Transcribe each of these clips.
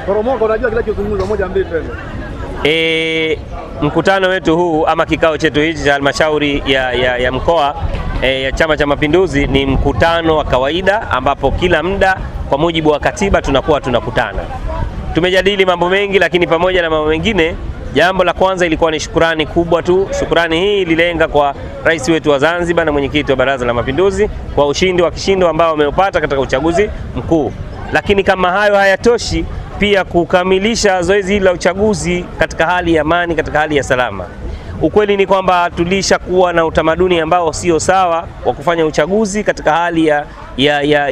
Poromoka, unajua kila kizungumzo moja mbili tena. Mkutano wetu huu ama kikao chetu hichi cha halmashauri ya mkoa ya Chama cha Mapinduzi ni mkutano wa kawaida ambapo kila muda kwa mujibu wa katiba tunakuwa tunakutana. Tumejadili mambo mengi, lakini pamoja na mambo mengine, jambo la kwanza ilikuwa ni shukrani kubwa tu. Shukrani hii ililenga kwa rais wetu wa Zanzibar na mwenyekiti wa Baraza la Mapinduzi kwa ushindi wa kishindo ambao wameupata katika uchaguzi mkuu. Lakini kama hayo hayatoshi, pia kukamilisha zoezi hili la uchaguzi katika hali ya amani, katika hali ya salama. Ukweli ni kwamba tulishakuwa na utamaduni ambao sio sawa wa kufanya uchaguzi katika hali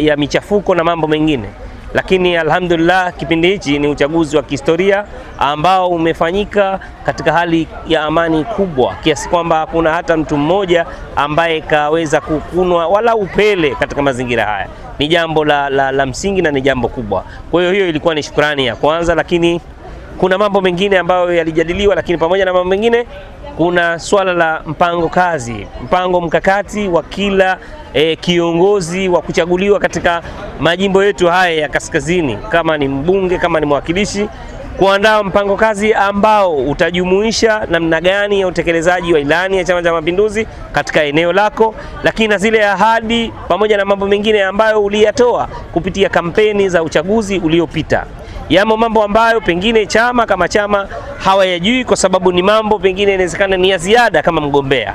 ya michafuko na mambo mengine. Lakini alhamdulillah, kipindi hichi ni uchaguzi wa kihistoria ambao umefanyika katika hali ya amani kubwa, kiasi kwamba hakuna hata mtu mmoja ambaye kaweza kukunwa wala upele katika mazingira haya. Ni jambo la msingi na ni jambo kubwa. Kwa hiyo ilikuwa ni shukrani ya kwanza, lakini kuna mambo mengine ambayo yalijadiliwa, lakini pamoja na mambo mengine kuna swala la mpango kazi, mpango mkakati wa kila kiongozi wa kuchaguliwa katika majimbo yetu haya ya kaskazini, kama ni mbunge, kama ni mwakilishi, kuandaa mpango kazi ambao utajumuisha namna gani ya utekelezaji wa ilani ya Chama cha Mapinduzi katika eneo lako, lakini na zile ahadi pamoja na mambo mengine ambayo uliyatoa kupitia kampeni za uchaguzi uliopita. Yamo mambo ambayo pengine chama kama chama hawayajui kwa sababu ni mambo pengine inawezekana ni ya ziada kama mgombea.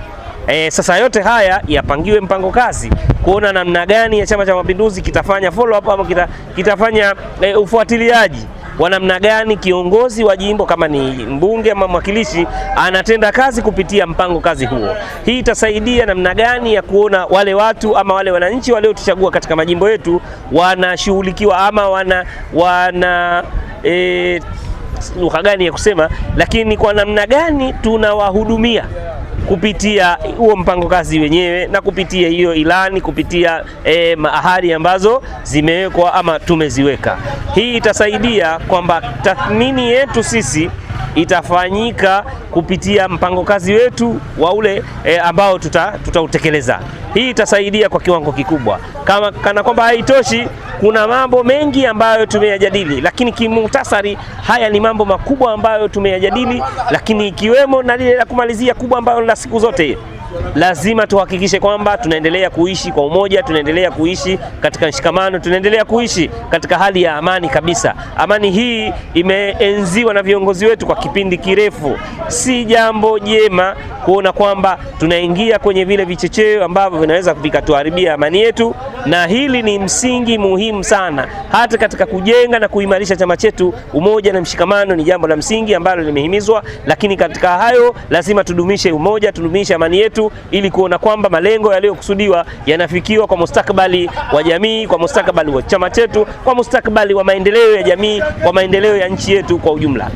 Sasa yote haya yapangiwe mpango kazi kuona namna gani ya Chama cha Mapinduzi kitafanya follow up ama kitafanya ufuatiliaji wa namna gani kiongozi wa jimbo kama ni mbunge ama mwakilishi anatenda kazi kupitia mpango kazi huo. Hii itasaidia namna gani ya kuona wale watu ama wale wananchi waliotuchagua katika majimbo yetu wanashughulikiwa ama wana lugha gani ya kusema, lakini kwa namna gani tunawahudumia kupitia huo mpango kazi wenyewe na kupitia hiyo ilani, kupitia ahadi ambazo zimewekwa ama tumeziweka. Hii itasaidia kwamba tathmini yetu sisi itafanyika kupitia mpango kazi wetu wa ule ambao tutautekeleza. Hii itasaidia kwa kiwango kikubwa. Kana kwamba haitoshi, kuna mambo mengi ambayo tumeyajadili, lakini kimuhtasari haya ni mambo makubwa ambayo tumeyajadili, lakini ikiwemo na lile la kumalizia kubwa ambayo la siku zote, lazima tuhakikishe kwamba tunaendelea kuishi kwa umoja, tunaendelea kuishi katika mshikamano, tunaendelea kuishi katika hali ya amani kabisa. Amani hii imeenziwa na viongozi wetu kwa kipindi kirefu. Si jambo jema kuona kwamba tunaingia kwenye vile vichecheo ambavyo vinaweza vikatuharibia amani yetu, na hili ni msingi muhimu sana hata katika kujenga na kuimarisha chama chetu. Umoja na mshikamano ni jambo la msingi ambalo limehimizwa, lakini katika hayo lazima tudumishe umoja, tudumishe amani yetu ili kuona kwamba malengo yaliyokusudiwa yanafikiwa kwa mustakabali wa jamii, kwa mustakabali wa chama chetu, kwa mustakabali wa maendeleo ya jamii, kwa maendeleo ya nchi yetu kwa ujumla.